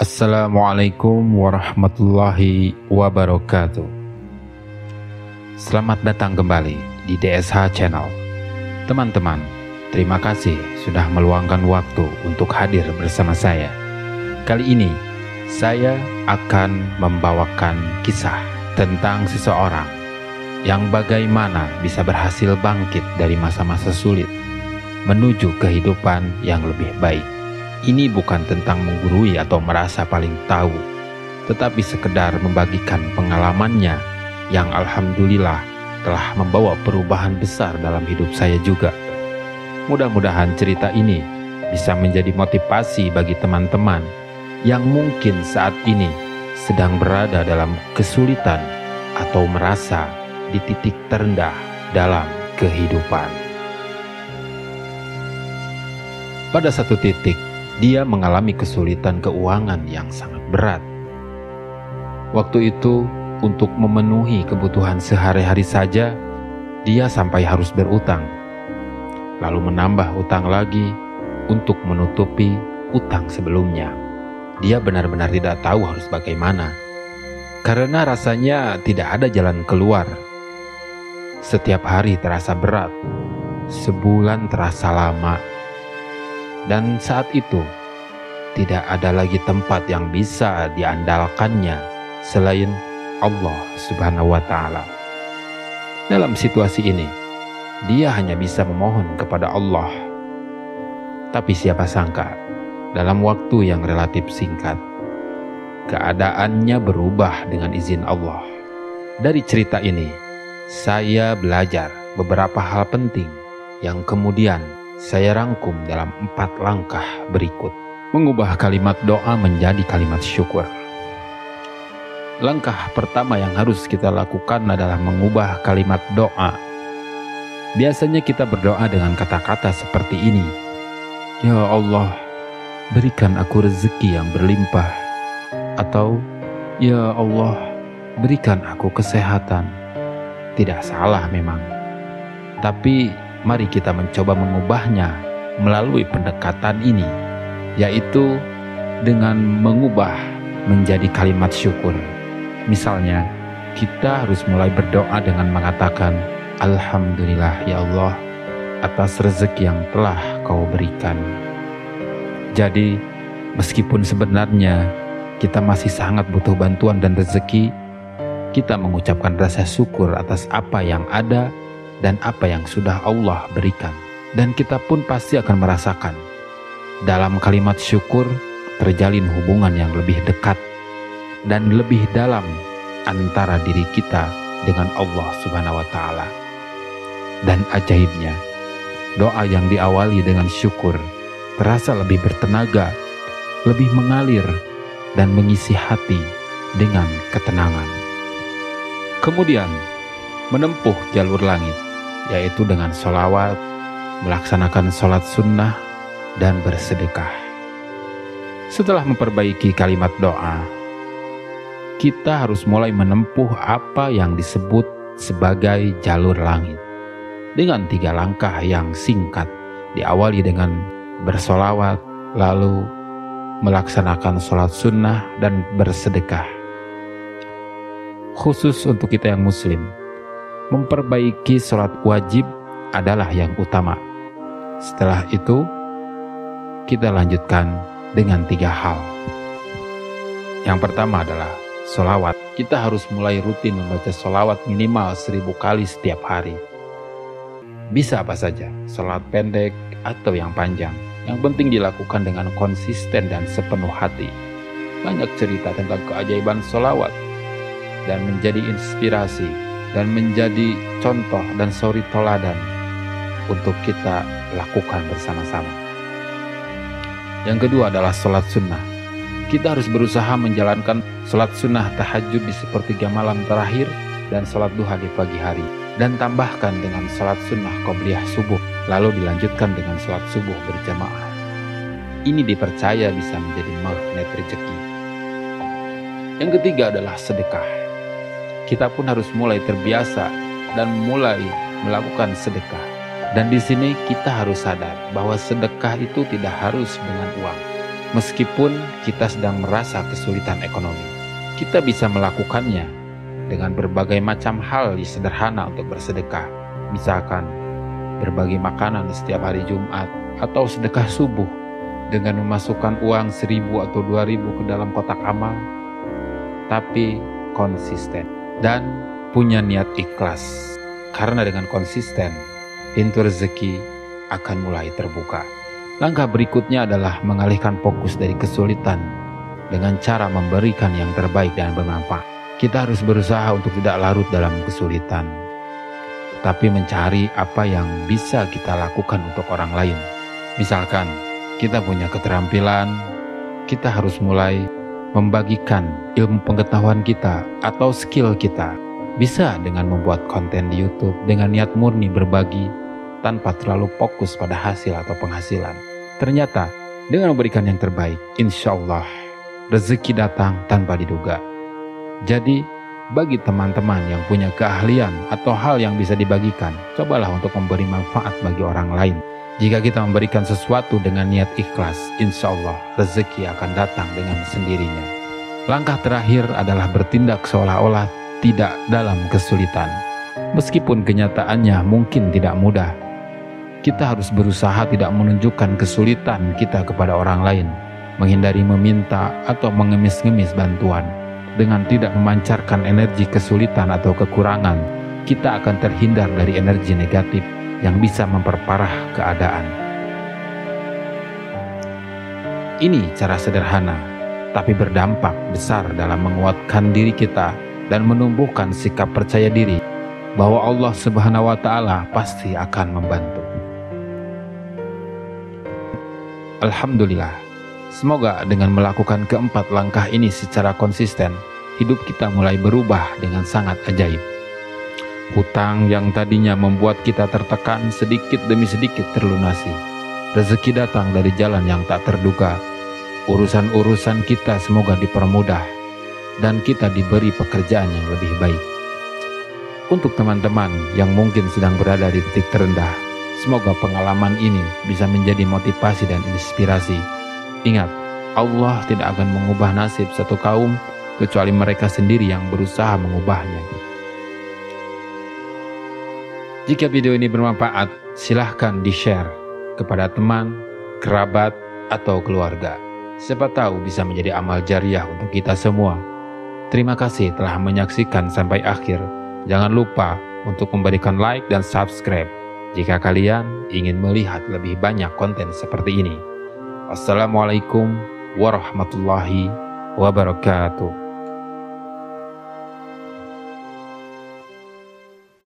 Assalamualaikum warahmatullahi wabarakatuh. Selamat datang kembali di DSH Channel. Teman-teman, terima kasih sudah meluangkan waktu untuk hadir bersama saya. Kali ini, saya akan membawakan kisah tentang seseorang yang bagaimana bisa berhasil bangkit dari masa-masa sulit menuju kehidupan yang lebih baik. Ini bukan tentang menggurui atau merasa paling tahu, tetapi sekedar membagikan pengalamannya yang alhamdulillah telah membawa perubahan besar dalam hidup saya juga. Mudah-mudahan cerita ini bisa menjadi motivasi bagi teman-teman yang mungkin saat ini sedang berada dalam kesulitan atau merasa di titik terendah dalam kehidupan. Pada satu titik, dia mengalami kesulitan keuangan yang sangat berat. Waktu itu, untuk memenuhi kebutuhan sehari-hari saja, dia sampai harus berutang, lalu menambah utang lagi untuk menutupi utang sebelumnya. Dia benar-benar tidak tahu harus bagaimana, karena rasanya tidak ada jalan keluar. Setiap hari terasa berat, sebulan terasa lama, dan saat itu tidak ada lagi tempat yang bisa diandalkannya selain Allah Subhanahu wa Ta'ala. Dalam situasi ini, dia hanya bisa memohon kepada Allah. Tapi siapa sangka, dalam waktu yang relatif singkat, keadaannya berubah dengan izin Allah. Dari cerita ini, saya belajar beberapa hal penting yang kemudian saya rangkum dalam 4 langkah berikut. Mengubah kalimat doa menjadi kalimat syukur. Langkah pertama yang harus kita lakukan adalah mengubah kalimat doa. Biasanya kita berdoa dengan kata-kata seperti ini: "Ya Allah, berikan aku rezeki yang berlimpah." Atau, "Ya Allah, berikan aku kesehatan." Tidak salah memang. Tapi mari kita mencoba mengubahnya melalui pendekatan ini, yaitu dengan mengubah menjadi kalimat syukur. Misalnya, kita harus mulai berdoa dengan mengatakan, "Alhamdulillah ya Allah atas rezeki yang telah Kau berikan." Jadi, meskipun sebenarnya kita masih sangat butuh bantuan dan rezeki, kita mengucapkan rasa syukur atas apa yang ada dan apa yang sudah Allah berikan. Dan kita pun pasti akan merasakan dalam kalimat syukur terjalin hubungan yang lebih dekat dan lebih dalam antara diri kita dengan Allah Subhanahu wa Ta'ala. Dan ajaibnya, doa yang diawali dengan syukur terasa lebih bertenaga, lebih mengalir, dan mengisi hati dengan ketenangan. Kemudian, menempuh jalur langit, yaitu dengan sholawat, melaksanakan sholat sunnah, dan bersedekah. Setelah memperbaiki kalimat doa, kita harus mulai menempuh apa yang disebut sebagai jalur langit dengan 3 langkah yang singkat, diawali dengan bersolawat, lalu melaksanakan sholat sunnah, dan bersedekah. Khusus untuk kita yang muslim, memperbaiki sholat wajib adalah yang utama. Setelah itu, kita lanjutkan dengan 3 hal. Yang pertama adalah sholawat. Kita harus mulai rutin membaca sholawat minimal 1000 kali setiap hari. Bisa apa saja, sholat pendek atau yang panjang. Yang penting dilakukan dengan konsisten dan sepenuh hati. Banyak cerita tentang keajaiban sholawat dan menjadi inspirasi dan menjadi contoh dan suri toladan untuk kita lakukan bersama-sama. Yang kedua adalah sholat sunnah. Kita harus berusaha menjalankan sholat sunnah tahajud di sepertiga malam terakhir dan sholat duha di pagi hari. Dan tambahkan dengan sholat sunnah qobliyah subuh, lalu dilanjutkan dengan sholat subuh berjamaah. Ini dipercaya bisa menjadi magnet rezeki. Yang ketiga adalah sedekah. Kita pun harus mulai terbiasa dan mulai melakukan sedekah. Dan di sini kita harus sadar bahwa sedekah itu tidak harus dengan uang. Meskipun kita sedang merasa kesulitan ekonomi, kita bisa melakukannya dengan berbagai macam hal yang sederhana untuk bersedekah. Misalkan berbagi makanan setiap hari Jumat, atau sedekah subuh dengan memasukkan uang 1.000 atau 2.000 ke dalam kotak amal. Tapi konsisten dan punya niat ikhlas, karena dengan konsisten pintu rezeki akan mulai terbuka. Langkah berikutnya adalah mengalihkan fokus dari kesulitan dengan cara memberikan yang terbaik dan bermanfaat. Kita harus berusaha untuk tidak larut dalam kesulitan, tapi mencari apa yang bisa kita lakukan untuk orang lain. Misalkan kita punya keterampilan, kita harus mulai membagikan ilmu pengetahuan kita atau skill kita. Bisa dengan membuat konten di YouTube dengan niat murni berbagi tanpa terlalu fokus pada hasil atau penghasilan. Ternyata dengan memberikan yang terbaik, insya Allah rezeki datang tanpa diduga. Jadi bagi teman-teman yang punya keahlian atau hal yang bisa dibagikan, cobalah untuk memberi manfaat bagi orang lain. Jika kita memberikan sesuatu dengan niat ikhlas, insya Allah rezeki akan datang dengan sendirinya. Langkah terakhir adalah bertindak seolah-olah tidak dalam kesulitan. Meskipun kenyataannya mungkin tidak mudah, kita harus berusaha tidak menunjukkan kesulitan kita kepada orang lain, menghindari meminta atau mengemis-ngemis bantuan. Dengan tidak memancarkan energi kesulitan atau kekurangan, kita akan terhindar dari energi negatif yang bisa memperparah keadaan. Ini cara sederhana, tapi berdampak besar dalam menguatkan diri kita dan menumbuhkan sikap percaya diri bahwa Allah Subhanahu wa Ta'ala pasti akan membantu. Alhamdulillah, semoga dengan melakukan keempat langkah ini secara konsisten, hidup kita mulai berubah dengan sangat ajaib. Hutang yang tadinya membuat kita tertekan sedikit demi sedikit terlunasi. Rezeki datang dari jalan yang tak terduga. Urusan-urusan kita semoga dipermudah, dan kita diberi pekerjaan yang lebih baik. Untuk teman-teman yang mungkin sedang berada di titik terendah, semoga pengalaman ini bisa menjadi motivasi dan inspirasi. Ingat, Allah tidak akan mengubah nasib satu kaum kecuali mereka sendiri yang berusaha mengubahnya. Jika video ini bermanfaat, silahkan di-share kepada teman, kerabat, atau keluarga. Siapa tahu bisa menjadi amal jariah untuk kita semua. Terima kasih telah menyaksikan sampai akhir. Jangan lupa untuk memberikan like dan subscribe jika kalian ingin melihat lebih banyak konten seperti ini. Assalamualaikum warahmatullahi wabarakatuh.